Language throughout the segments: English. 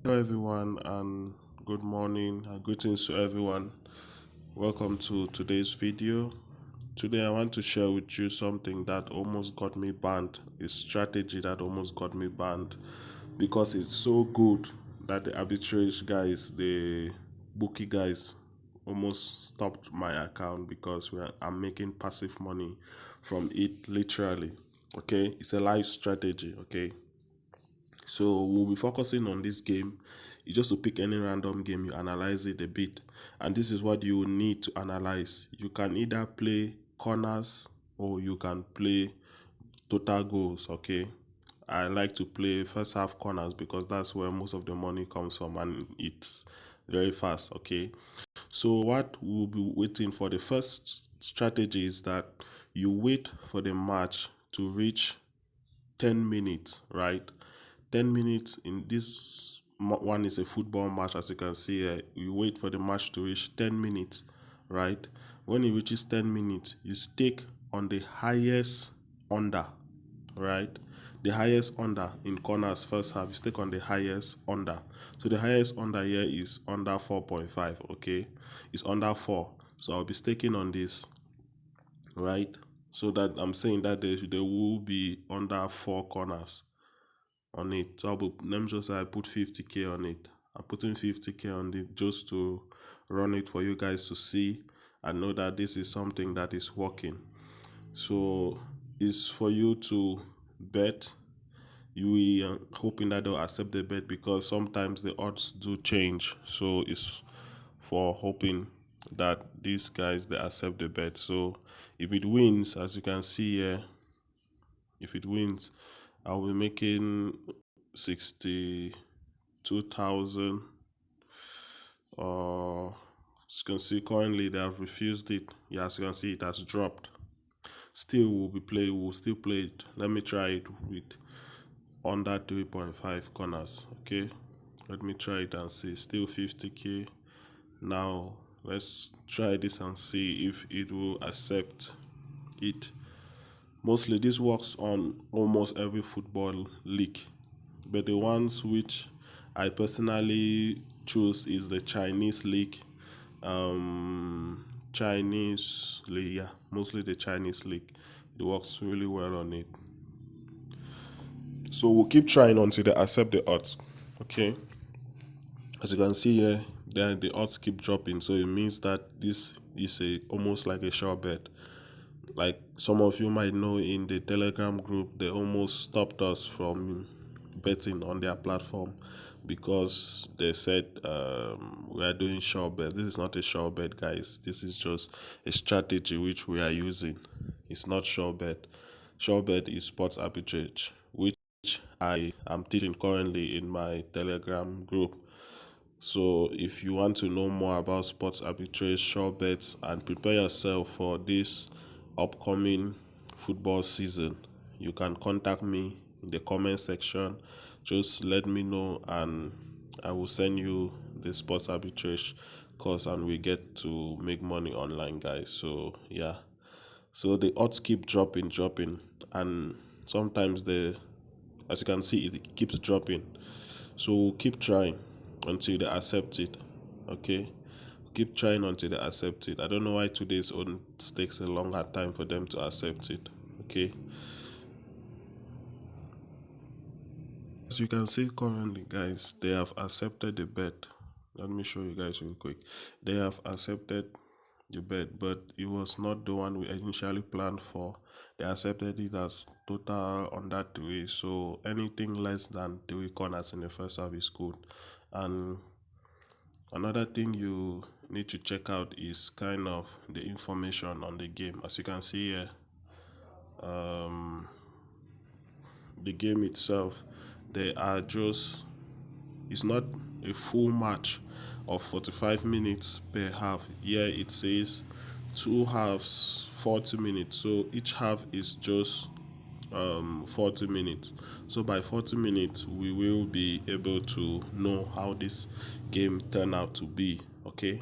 Hello everyone and good morning and greetings to everyone. Welcome to today's video. Today I want to share with you something that almost got me banned, a strategy that almost got me banned because it's so good that the arbitrage guys, the bookie guys almost stopped my account because I'm making passive money from it literally. Okay, it's a live strategy. Okay, so we'll be focusing on this game. You just to pick any random game, you analyze it a bit, and this is what you need to analyze. You can either play corners or you can play total goals. Okay, I like to play first half corners because that's where most of the money comes from and it's very fast. Okay, so what we'll be waiting for, the first strategy is that you wait for the match to reach 10 minutes, right? 10 minutes in this one is a football match, as you can see here. You wait for the match to reach 10 minutes, right? When it reaches 10 minutes, you stick on the highest under, right? The highest under in corners first half, you stick on the highest under. So the highest under here is under 4.5, okay? It's under 4. So I'll be staking on this, right? So that I'm saying that there will be under 4 corners on it. So let me just say I put 50k on it. I'm putting 50k on it just to run it for you guys to see and know that this is something that is working. So it's for you to bet. You are hoping that they'll accept the bet because sometimes the odds do change. So it's for hoping that these guys they accept the bet. So if it wins, as you can see here, if it wins, I'll be making 62,000. As you can see, currently they have refused it. Yeah, as you can see, it has dropped. Still, we'll still play it. Let me try it with under 3.5 corners. Okay, let me try it and see. Still 50k. Now let's try this and see if it will accept it. Mostly this works on almost every football league, but the ones which I personally choose is the Chinese league. Chinese league, yeah, mostly the Chinese league. It works really well on it. So we'll keep trying until they accept the odds. Okay, as you can see here, then the odds keep dropping, so it means that this is a almost like a sure bet. Like some of you might know, in the Telegram group, they almost stopped us from betting on their platform because they said we are doing sure bet. This is not a sure bet, guys. This is just a strategy which we are using. It's not sure bet. Sure bet is sports arbitrage, which I am teaching currently in my Telegram group. So if you want to know more about sports arbitrage, sure bets, and prepare yourself for this upcoming football season, you can contact me in the comment section. Just let me know and I will send you the sports arbitrage course and we get to make money online, guys. So yeah, so the odds keep dropping, and sometimes as you can see, it keeps dropping. So we'll keep trying until they accept it. Okay, keep trying until they accept it. I don't know why today's own takes a longer time for them to accept it. Okay, as you can see currently, guys, they have accepted the bet. Let me show you guys real quick. They have accepted the bet, but it was not the one we initially planned for. They accepted it as total on that way, so anything less than 3 corners in the first half is good. And another thing you need to check out is kind of the information on the game. As you can see here, the game itself, they are just, it's not a full match of 45 minutes per half. Here it says 2 halves 40 minutes, so each half is just 40 minutes. So by 40 minutes we will be able to know how this game turned out to be. Okay,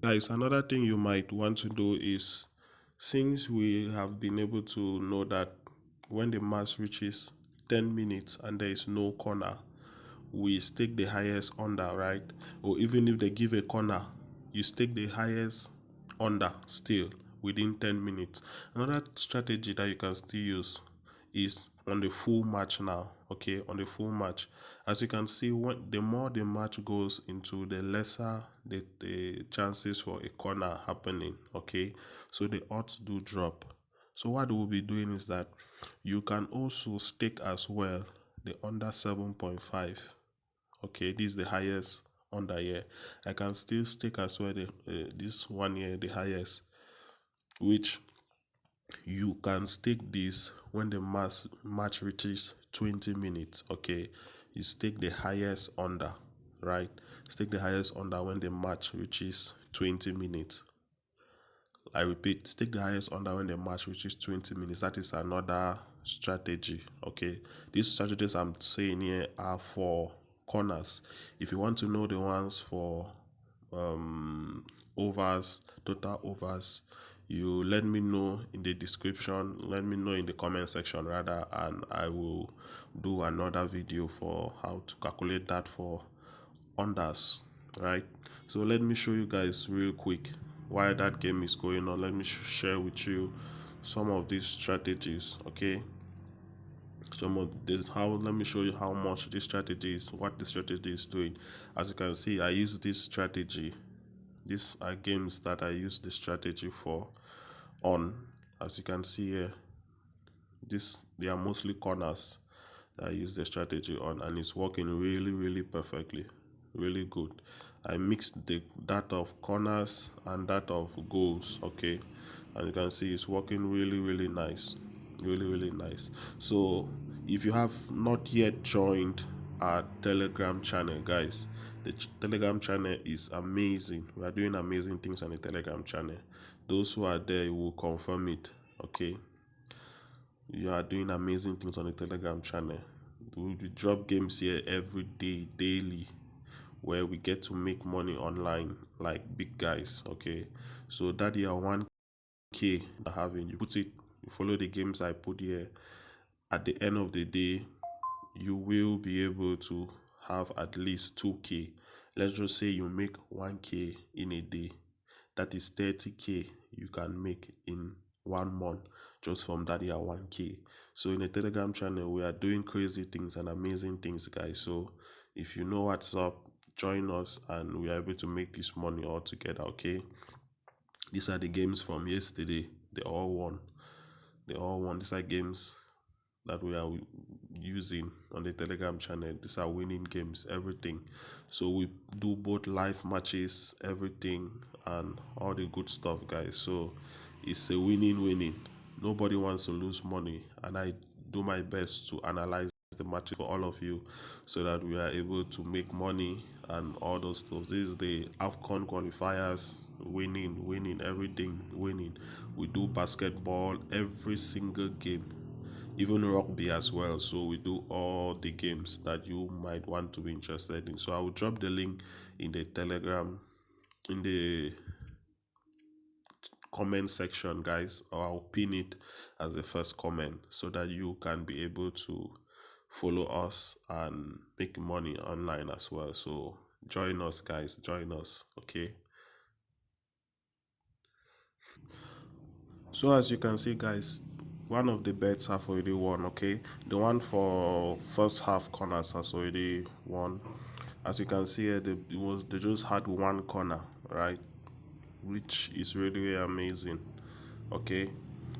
guys, another thing you might want to do is, since we have been able to know that when the match reaches 10 minutes and there is no corner, we stake the highest under, right? Or even if they give a corner, you stake the highest under still within 10 minutes. Another strategy that you can still use is on the full match now. Okay, on the full match, as you can see, when the more the match goes into, the lesser the chances for a corner happening. Okay, so the odds do drop. So what we'll be doing is that you can also stake as well the under 7.5. Okay, this is the highest under here. I can still stake as well the this one here, the highest, which you can stake this when the match reaches 20 minutes. Okay, you stake the highest under, right? Stake the highest under when the match reaches 20 minutes. I repeat, stake the highest under when the match reaches 20 minutes. That is another strategy. Okay, these strategies I'm saying here are for corners. If you want to know the ones for overs, total overs, you let me know in the description, let me know in the comment section rather, and I will do another video for how to calculate that for unders, right? So let me show you guys real quick while that game is going on. Let me share with you some of these strategies. Okay, some of this, how, let me show you how much this strategy is, what the strategy is doing. As you can see, I use this strategy, these are games that I use the strategy for on. As you can see here, this, they are mostly corners that I use the strategy on, and it's working really perfectly, really good. I mixed the that of corners and that of goals. Okay, and you can see it's working really nice, really nice. So if you have not yet joined our Telegram channel, guys, the Telegram channel is amazing. We are doing amazing things on the Telegram channel. Those who are there will confirm it. Okay, you are doing amazing things on the Telegram channel. We drop games here every day, daily, where we get to make money online like big guys. Okay, so that year 1K having, you put it, you follow the games I put here. At the end of the day, you will be able to have at least 2K. Let's just say you make 1K in a day. That is 30K you can make in 1 month just from that year 1K. So in the Telegram channel, we are doing crazy things and amazing things, guys. So if you know what's up, join us and we are able to make this money all together. Okay, these are the games from yesterday. They all won. These are games that we are using on the Telegram channel. These are winning games, everything. So we do both live matches, everything, and all the good stuff, guys. So it's a winning. Nobody wants to lose money, and I do my best to analyze the matches for all of you so that we are able to make money and all those stuff. This is the AFCON qualifiers, winning everything, winning. We do basketball, every single game, even rugby as well. So we do all the games that you might want to be interested in. So I will drop the link in the Telegram, in the comment section, guys, or I'll pin it as the first comment so that you can be able to follow us and make money online as well. So join us, guys, join us. Okay, so as you can see, guys, one of the bets have already won. Okay, the one for first half corners has already won. As you can see here, they just had one corner, right, which is really amazing. Okay,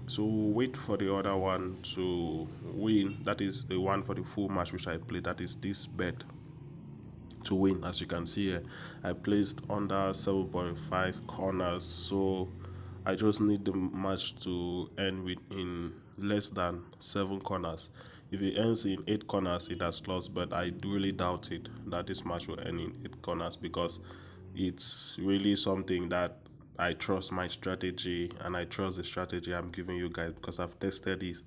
so we'll wait for the other one to win. That is the one for the full match which I played. That is this bet to win. As you can see here, I placed under 7.5 corners, so I just need the match to end with in less than 7 corners. If it ends in 8 corners, it has lost, but I really doubt it that this match will end in 8 corners because it's really something that I trust my strategy and I trust the strategy I'm giving you guys because I've tested it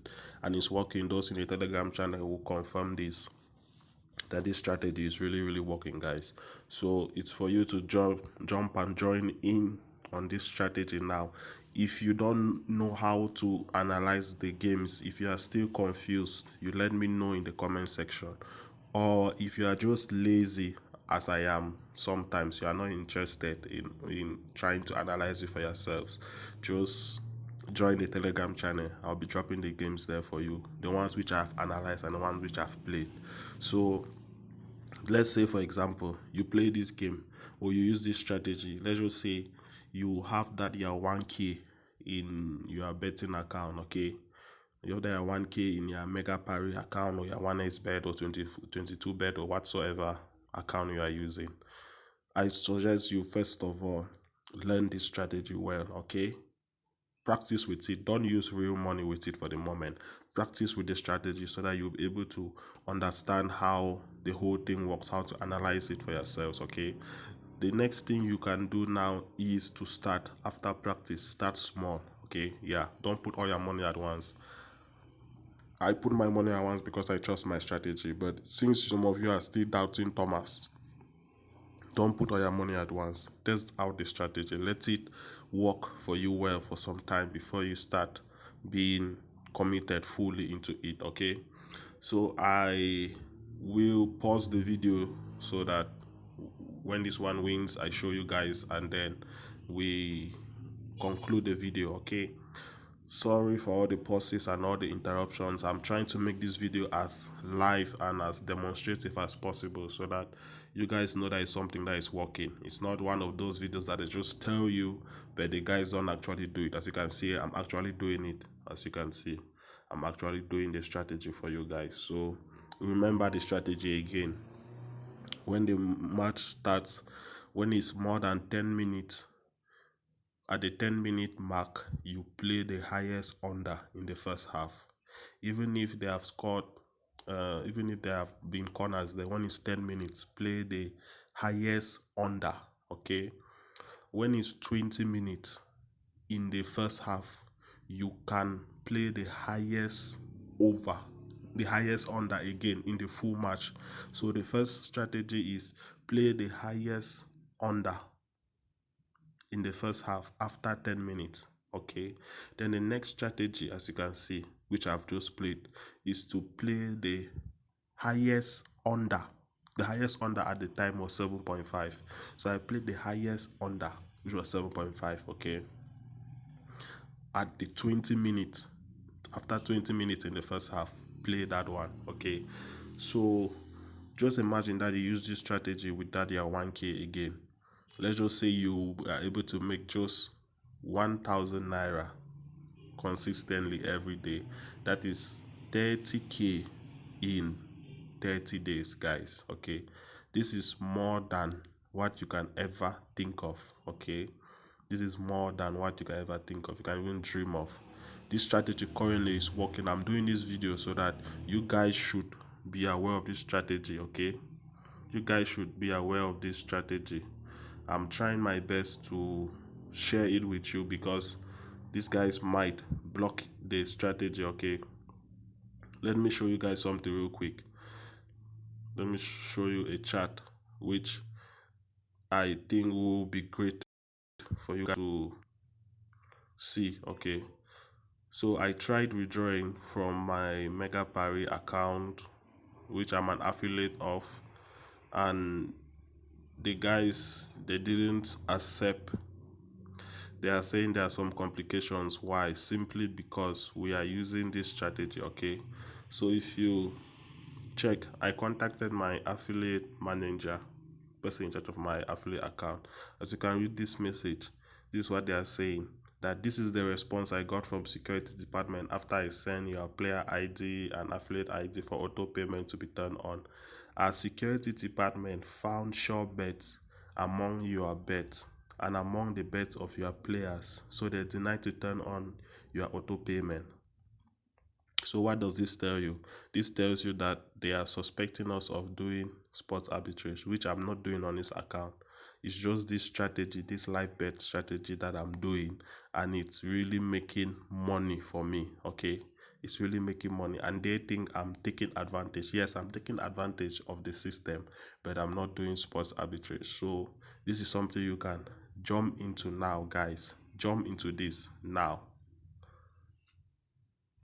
and it's working. Those in the Telegram channel will confirm this, that this strategy is really working, guys. So it's for you to jump and join in on this strategy now. If you don't know how to analyze the games, if you are still confused, you let me know in the comment section. Or if you are just lazy, as I am sometimes, you are not interested in trying to analyze it for yourselves, just join the Telegram channel. I'll be dropping the games there for you, the ones which I've analyzed and the ones which I've played. So let's say, for example, you play this game or you use this strategy. Let's just say you have that your 1k in your betting account. Okay, you have that your 1k in your mega parry account or your 1x bet or 22 bet or whatsoever account you are using. I suggest you first of all learn this strategy well. Okay, practice with it. Don't use real money with it for the moment. Practice with the strategy so that you'll be able to understand how the whole thing works, how to analyze it for yourselves. Okay, the next thing you can do now is to start. After practice, start small. Okay, yeah, don't put all your money at once. I put my money at once because I trust my strategy, but since some of you are still doubting Thomas, don't put all your money at once. Test out the strategy. Let it work for you well for some time before you start being committed fully into it. Okay, so I will pause the video so that when this one wins, I show you guys and then we conclude the video. Okay, sorry for all the pauses and all the interruptions. I'm trying to make this video as live and as demonstrative as possible so that you guys know that it's something that is working. It's not one of those videos that they just tell you but the guys don't actually do it. As you can see, I'm actually doing it. As you can see, I'm actually doing the strategy for you guys. So remember the strategy again. When the match starts, when it's more than 10 minutes, at the 10-minute mark, you play the highest under in the first half. Even if they have scored, even if they have been corners, the one is 10 minutes, play the highest under. Okay, when it's 20 minutes in the first half, you can play the highest over, the highest under again in the full match. So the first strategy is play the highest under in the first half after 10 minutes. Okay, then the next strategy, as you can see, which I've just played, is to play the highest under. The highest under at the time was 7.5, so I played the highest under, which was 7.5. Okay, at the 20 minutes, after 20 minutes in the first half, play that one. Okay, so just imagine that you use this strategy with that your 1k again. Let's just say you are able to make just 1,000 naira consistently every day. That is 30k in 30 days, guys. Okay, this is more than what you can ever think of. Okay, this is more than what you can ever think of, you can even dream of. This strategy currently is working. I'm doing this video so that you guys should be aware of this strategy. Okay, you guys should be aware of this strategy. I'm trying my best to share it with you because these guys might block the strategy. Okay, let me show you guys something real quick. Let me show you a chart which I think will be great for you guys to see. Okay, so I tried withdrawing from my Mega Parry account, which I'm an affiliate of, and the guys, they didn't accept. They are saying there are some complications. Why? Simply because we are using this strategy. Okay, so if you check, I contacted my affiliate manager, person in charge of my affiliate account. As you can read this message, this is what they are saying, that this is the response I got from security department after I sent your player ID and affiliate ID for auto payment to be turned on. Our security department found sure bets among your bets and among the bets of your players, so they denied to turn on your auto payment. So what does this tell you? This tells you that they are suspecting us of doing sports arbitrage, which I'm not doing on this account. It's just this strategy, this live bet strategy that I'm doing, and it's really making money for me. Okay, it's really making money, and they think I'm taking advantage. Yes, I'm taking advantage of the system, but I'm not doing sports arbitrage. So this is something you can jump into now, guys. jump into this now.